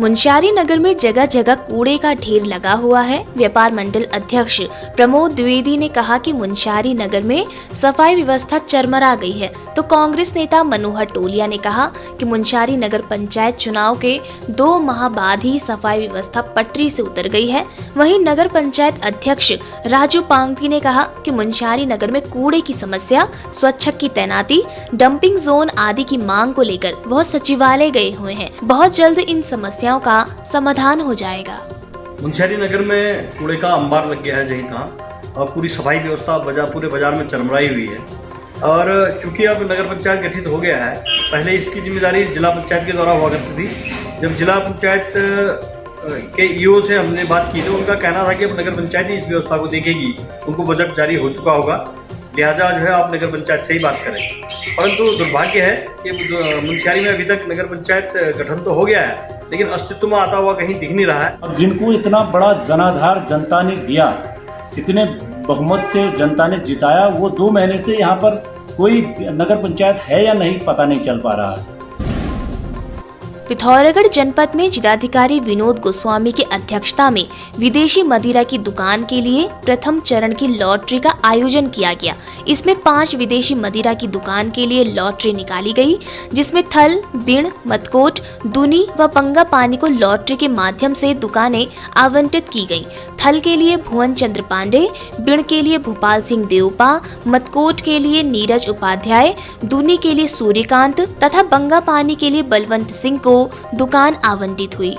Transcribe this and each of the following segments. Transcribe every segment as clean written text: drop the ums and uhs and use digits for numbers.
मुंशियारी नगर में जगह जगह कूड़े का ढेर लगा हुआ है। व्यापार मंडल अध्यक्ष प्रमोद द्विवेदी ने कहा कि मुंशियारी नगर में सफाई व्यवस्था चरमरा गई है, तो कांग्रेस नेता मनोहर टोलिया ने कहा कि मुंशियारी नगर पंचायत चुनाव के 2 माह बाद ही सफाई व्यवस्था पटरी से उतर गई है। वहीं नगर पंचायत अध्यक्ष राजू पांगती ने कहा कि मुंशियारी नगर में कूड़े की समस्या, स्वच्छक की तैनाती, डंपिंग जोन आदि की मांग को लेकर वह सचिवालय गए हुए हैं। बहुत जल्द इन समस्याओं का समाधान हो जाएगा। मुंशियारी नगर में कूड़े का अंबार लग गया है जहीं तहाँ, और पूरी सफाई व्यवस्था पूरे बाजार में चरमराई हुई है। और चूंकि अब नगर पंचायत गठित हो गया है, पहले इसकी जिम्मेदारी जिला पंचायत के द्वारा हुआ करती थी। जब जिला पंचायत के ईओ से हमने बात की तो उनका कहना था कि अब नगर पंचायत ही इस व्यवस्था को देखेगी, उनको बजट जारी हो चुका होगा, लिहाजा जो है आप नगर पंचायत से ही बात करें। परंतु दुर्भाग्य है कि मुंशियारी में अभी तक नगर पंचायत गठन तो हो गया है, लेकिन अस्तित्व में आता हुआ कहीं दिख नहीं रहा है। अब जिनको इतना बड़ा जनाधार जनता ने दिया, इतने बहुमत से जनता ने जिताया, वो 2 महीने से यहाँ पर कोई नगर पंचायत है या नहीं पता नहीं चल पा रहा है। पिथौरागढ़ जनपद में जिलाधिकारी विनोद गोस्वामी की अध्यक्षता में विदेशी मदिरा की दुकान के लिए प्रथम चरण की लॉटरी का आयोजन किया गया। इसमें 5 विदेशी मदिरा की दुकान के लिए लॉटरी निकाली गई, जिसमें थल, बिण, मतकोट, दुनी व पंगा पानी को लॉटरी के माध्यम से दुकानें आवंटित की गयी। थल के लिए भुवन चंद्र पांडे, बिण के लिए भोपाल सिंह देवपा, मतकोट के लिए नीरज उपाध्याय, दुनी के लिए सूर्यकांत तथा बंगा पानी के लिए बलवंत सिंह को दुकान आवंटित हुई।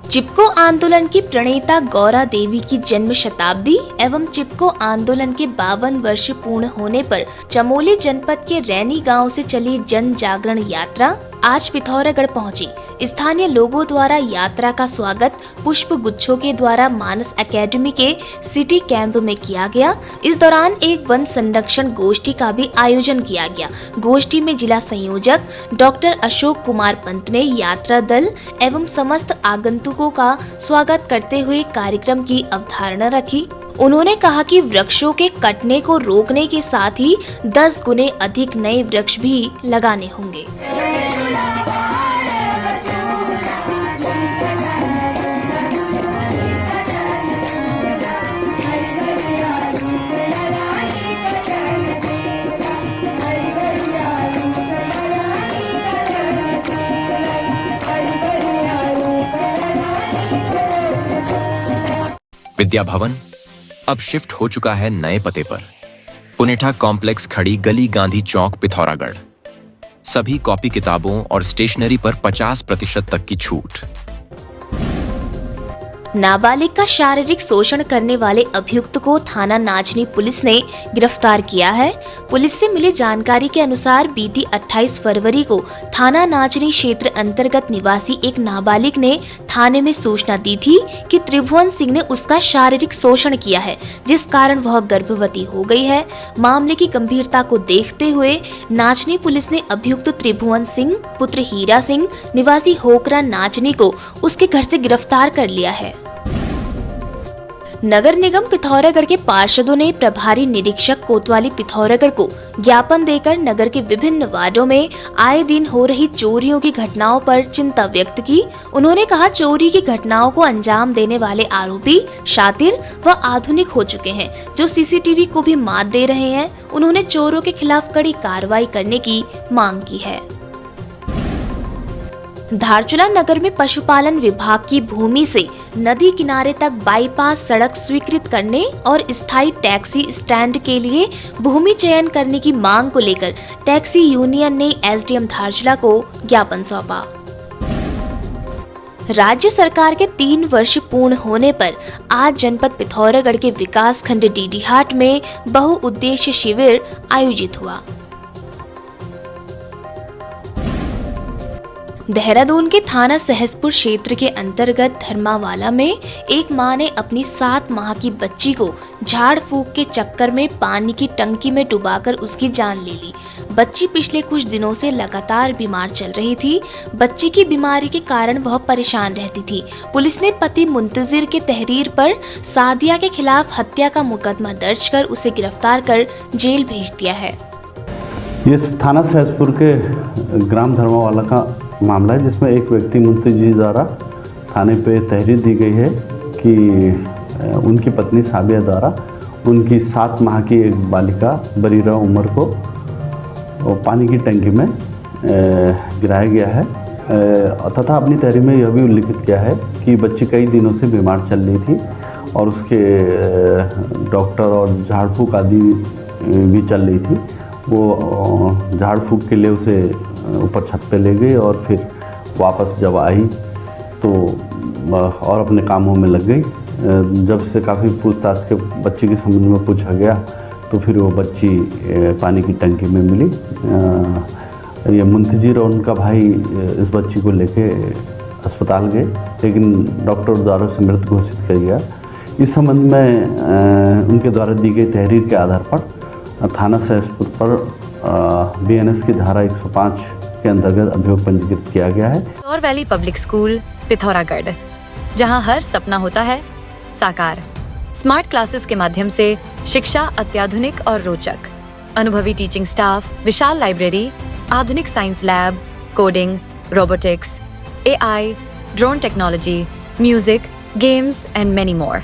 चिपको आंदोलन की प्रणेता गौरा देवी की जन्म शताब्दी एवं चिपको आंदोलन के 52 वर्ष पूर्ण होने पर चमोली जनपद के रैनी गांव से चली जन जागरण यात्रा आज पिथौरागढ़ पहुंची। स्थानीय लोगों द्वारा यात्रा का स्वागत पुष्प गुच्छों के द्वारा मानस एकेडमी के सिटी कैंप में किया गया। इस दौरान एक वन संरक्षण गोष्ठी का भी आयोजन किया गया। गोष्ठी में जिला संयोजक डॉक्टर अशोक कुमार पंत ने यात्रा दल एवं समस्त आगंतुकों का स्वागत करते हुए कार्यक्रम की अवधारणा रखी। उन्होंने कहा कि वृक्षों के कटने को रोकने के साथ ही 10 गुने अधिक नए वृक्ष भी लगाने होंगे। विद्या भवन अब शिफ्ट हो चुका है नए पते पर। पुनेठा कॉम्प्लेक्स खड़ी गली गांधी चौक पिथौरागढ़। सभी कॉपी किताबों और स्टेशनरी पर 50% तक की छूट। नाबालिग का शारीरिक शोषण करने वाले अभियुक्त को थाना नाचनी पुलिस ने गिरफ्तार किया है। पुलिस से मिली जानकारी के अनुसार बीती 28 फरवरी को थाना नाचनी क्षेत्र अंतर्गत निवासी एक नाबालिग ने थाने में सूचना दी थी कि त्रिभुवन सिंह ने उसका शारीरिक शोषण किया है, जिस कारण वह गर्भवती हो गई है। मामले की गंभीरता को देखते हुए नाचनी पुलिस ने अभियुक्त त्रिभुवन सिंह पुत्र हीरा सिंह निवासी होकरा नाचनी को उसके घर से गिरफ्तार कर लिया है। नगर निगम पिथौरागढ़ के पार्षदों ने प्रभारी निरीक्षक कोतवाली पिथौरागढ़ को ज्ञापन देकर नगर के विभिन्न वार्डों में आए दिन हो रही चोरियों की घटनाओं पर चिंता व्यक्त की। उन्होंने कहा, चोरी की घटनाओं को अंजाम देने वाले आरोपी शातिर व आधुनिक हो चुके हैं, जो सीसीटीवी को भी मात दे रहे हैं। उन्होंने चोरों के खिलाफ कड़ी कार्रवाई करने की मांग की है। धारचूला नगर में पशुपालन विभाग की भूमि से नदी किनारे तक बाईपास सड़क स्वीकृत करने और स्थायी टैक्सी स्टैंड के लिए भूमि चयन करने की मांग को लेकर टैक्सी यूनियन ने एसडीएम धारचूला को ज्ञापन सौंपा। राज्य सरकार के 3 वर्ष पूर्ण होने पर आज जनपद पिथौरागढ़ के विकास खंड डीडीहाट में बहुउद्देश्य शिविर आयोजित हुआ। देहरादून के थाना सहसपुर क्षेत्र के अंतर्गत धर्मावाला में एक मां ने अपनी 7 माह की बच्ची को झाड़ फूंक के चक्कर में पानी की टंकी में डुबाकर उसकी जान ले ली। बच्ची पिछले कुछ दिनों से लगातार बीमार चल रही थी। बच्ची की बीमारी के कारण वह परेशान रहती थी। पुलिस ने पति मुंतजिर के तहरीर पर सादिया के खिलाफ हत्या का मुकदमा दर्ज कर उसे गिरफ्तार कर जेल भेज दिया है। ये थाना सहसपुर के ग्राम धर्मावाला का मामला है, जिसमें एक व्यक्ति मुंतजिर द्वारा थाने पे तहरीर दी गई है कि उनकी पत्नी साबिया द्वारा उनकी 7 माह की एक बालिका बरीरा उमर को पानी की टंकी में गिराया गया है तथा अपनी तहरीर में यह भी उल्लिखित किया है कि बच्ची कई दिनों से बीमार चल रही थी और उसके डॉक्टर और झाड़ फूक आदि भी चल रही थी। वो झाड़ फूक के लिए उसे ऊपर छत पे ले गई और फिर वापस जब आई तो और अपने कामों में लग गई। जब से काफ़ी पूछताछ के बच्ची के संबंध में पूछा गया तो फिर वो बच्ची पानी की टंकी में मिली। ये मुंतजिर और उनका भाई इस बच्ची को लेके अस्पताल गए, लेकिन डॉक्टर द्वारा उसे मृत घोषित किया गया। इस संबंध में उनके द्वारा दी गई तहरीर के आधार पर थाना सहसपुर पर BNS की धारा 105 के अंतर्गत अभियोग पंजीकृत किया गया है। सौर वैली पब्लिक स्कूल पिथौरागढ़, जहां हर सपना होता है साकार। स्मार्ट क्लासेस के माध्यम से शिक्षा अत्याधुनिक और रोचक, अनुभवी टीचिंग स्टाफ, विशाल लाइब्रेरी, आधुनिक science lab, coding, robotics, AI, drone technology, music, games and many more.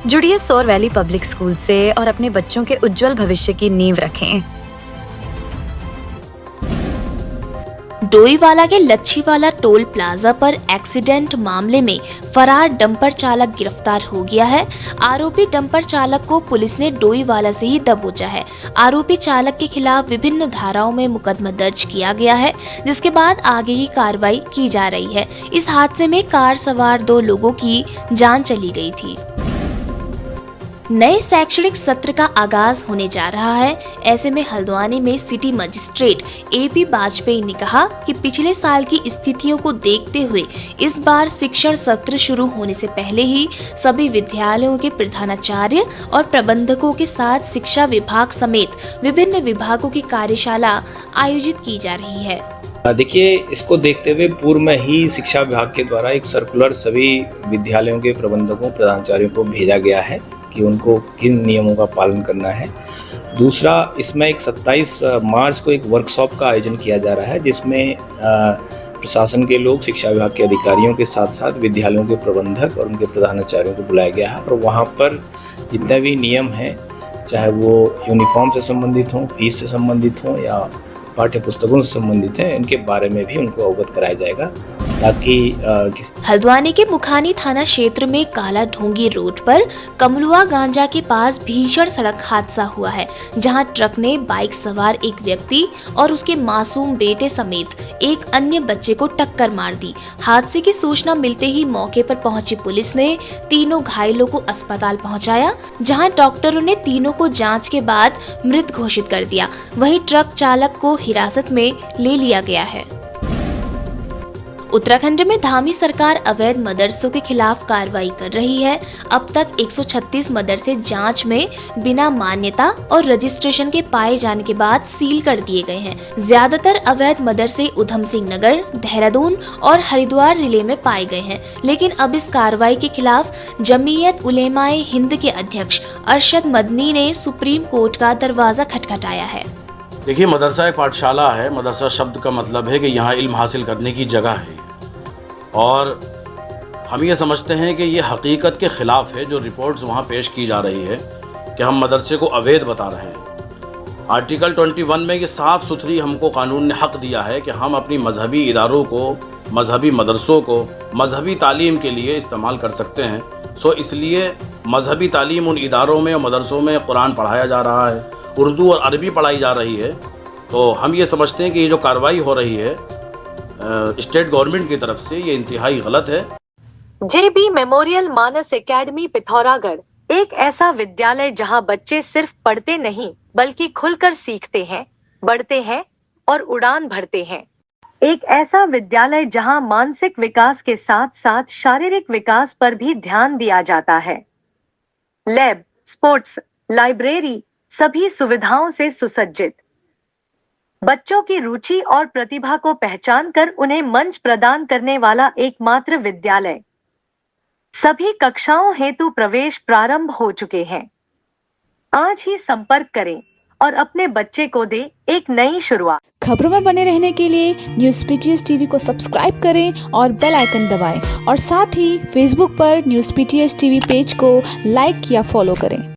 जुड़िए सौर वैली पब्लिक स्कूल से और अपने बच्चों के उज्जवल भविष्य की नींव रखें। डोईवाला के लच्छीवाला टोल प्लाजा पर एक्सीडेंट मामले में फरार डंपर चालक गिरफ्तार हो गया है। आरोपी डंपर चालक को पुलिस ने डोईवाला से ही दबोचा है। आरोपी चालक के खिलाफ विभिन्न धाराओं में मुकदमा दर्ज किया गया है, जिसके बाद आगे की कार्रवाई की जा रही है। इस हादसे में कार सवार 2 लोगों की जान चली गई थी। नए शैक्षणिक सत्र का आगाज होने जा रहा है। ऐसे में हल्द्वानी में सिटी मजिस्ट्रेट AP वाजपेयी ने कहा कि पिछले साल की स्थितियों को देखते हुए इस बार शिक्षण सत्र शुरू होने से पहले ही सभी विद्यालयों के प्रधानाचार्य और प्रबंधकों के साथ शिक्षा विभाग समेत विभिन्न विभागों की कार्यशाला आयोजित की जा रही है। देखिए, इसको देखते हुए पूर्व में ही शिक्षा विभाग के द्वारा एक सर्कुलर सभी विद्यालयों के प्रबंधकों प्रधानाचार्यों को भेजा गया है कि उनको किन नियमों का पालन करना है। दूसरा, इसमें एक 27 मार्च को एक वर्कशॉप का आयोजन किया जा रहा है, जिसमें प्रशासन के लोग, शिक्षा विभाग के अधिकारियों के साथ साथ विद्यालयों के प्रबंधक और उनके प्रधानाचार्यों को बुलाया गया है और वहाँ पर जितने भी नियम हैं, चाहे वो यूनिफॉर्म से संबंधित हों, फीस से संबंधित हों या पाठ्य पुस्तकों से संबंधित हैं, इनके बारे में भी उनको अवगत कराया जाएगा ताकि हल्द्वानी के मुखानी थाना क्षेत्र में काला ढोंगी रोड पर कमलुआ गांजा के पास भीषण सड़क हादसा हुआ है, जहां ट्रक ने बाइक सवार एक व्यक्ति और उसके मासूम बेटे समेत एक अन्य बच्चे को टक्कर मार दी। हादसे की सूचना मिलते ही मौके पर पहुंची पुलिस ने तीनों घायलों को अस्पताल पहुंचाया, जहां डॉक्टरों ने तीनों को जांच के बाद मृत घोषित कर दिया। वहीं ट्रक चालक को हिरासत में ले लिया गया है। उत्तराखंड में धामी सरकार अवैध मदरसों के खिलाफ कार्रवाई कर रही है। अब तक 136 मदरसे जांच में बिना मान्यता और रजिस्ट्रेशन के पाए जाने के बाद सील कर दिए गए हैं। ज्यादातर अवैध मदरसे उधम सिंह नगर, देहरादून और हरिद्वार जिले में पाए गए हैं, लेकिन अब इस कार्रवाई के खिलाफ जमीयत उलेमाए हिंद के अध्यक्ष अरशद मदनी ने सुप्रीम कोर्ट का दरवाजा खटखटाया है। देखिए, मदरसा एक पाठशाला है। मदरसा शब्द का मतलब है कि यहाँ इल्म हासिल करने की जगह है और हम ये समझते हैं कि ये हकीकत के ख़िलाफ़ है जो रिपोर्ट्स वहाँ पेश की जा रही है कि हम मदरसे को अवैध बता रहे हैं। आर्टिकल 21 में ये साफ़ सुथरी हमको कानून ने हक़ दिया है कि हम अपनी मजहबी इदारों को, मजहबी मदरसों को मजहबी तालीम के लिए इस्तेमाल कर सकते हैं। सो इसलिए मजहबी तालीम उन इदारों में और मदरसों में कुरान पढ़ाया जा रहा है, उर्दू और अरबी पढ़ाई जा रही है। तो हम ये समझते हैं कि ये जो कार्रवाई हो रही है स्टेट गवर्नमेंट की तरफ से, ये इंतहाई गलत है। JB मेमोरियल मानस एकेडमी पिथौरागढ़ एक ऐसा विद्यालय जहां बच्चे सिर्फ पढ़ते नहीं बल्कि खुलकर सीखते हैं, बढ़ते हैं और उड़ान भरते हैं। एक ऐसा विद्यालय जहां मानसिक विकास के साथ साथ शारीरिक विकास पर भी ध्यान दिया जाता है। लैब, स्पोर्ट्स, लाइब्रेरी सभी सुविधाओं से सुसज्जित। बच्चों की रुचि और प्रतिभा को पहचान कर उन्हें मंच प्रदान करने वाला एकमात्र विद्यालय। सभी कक्षाओं हेतु प्रवेश प्रारंभ हो चुके हैं। आज ही संपर्क करें और अपने बच्चे को दें एक नई शुरुआत। खबरों में बने रहने के लिए न्यूज़ PTS TV को सब्सक्राइब करें और बेल आइकन दबाएं और साथ ही फेसबुक पर न्यूज़ PTS TV पेज को लाइक या फॉलो करें।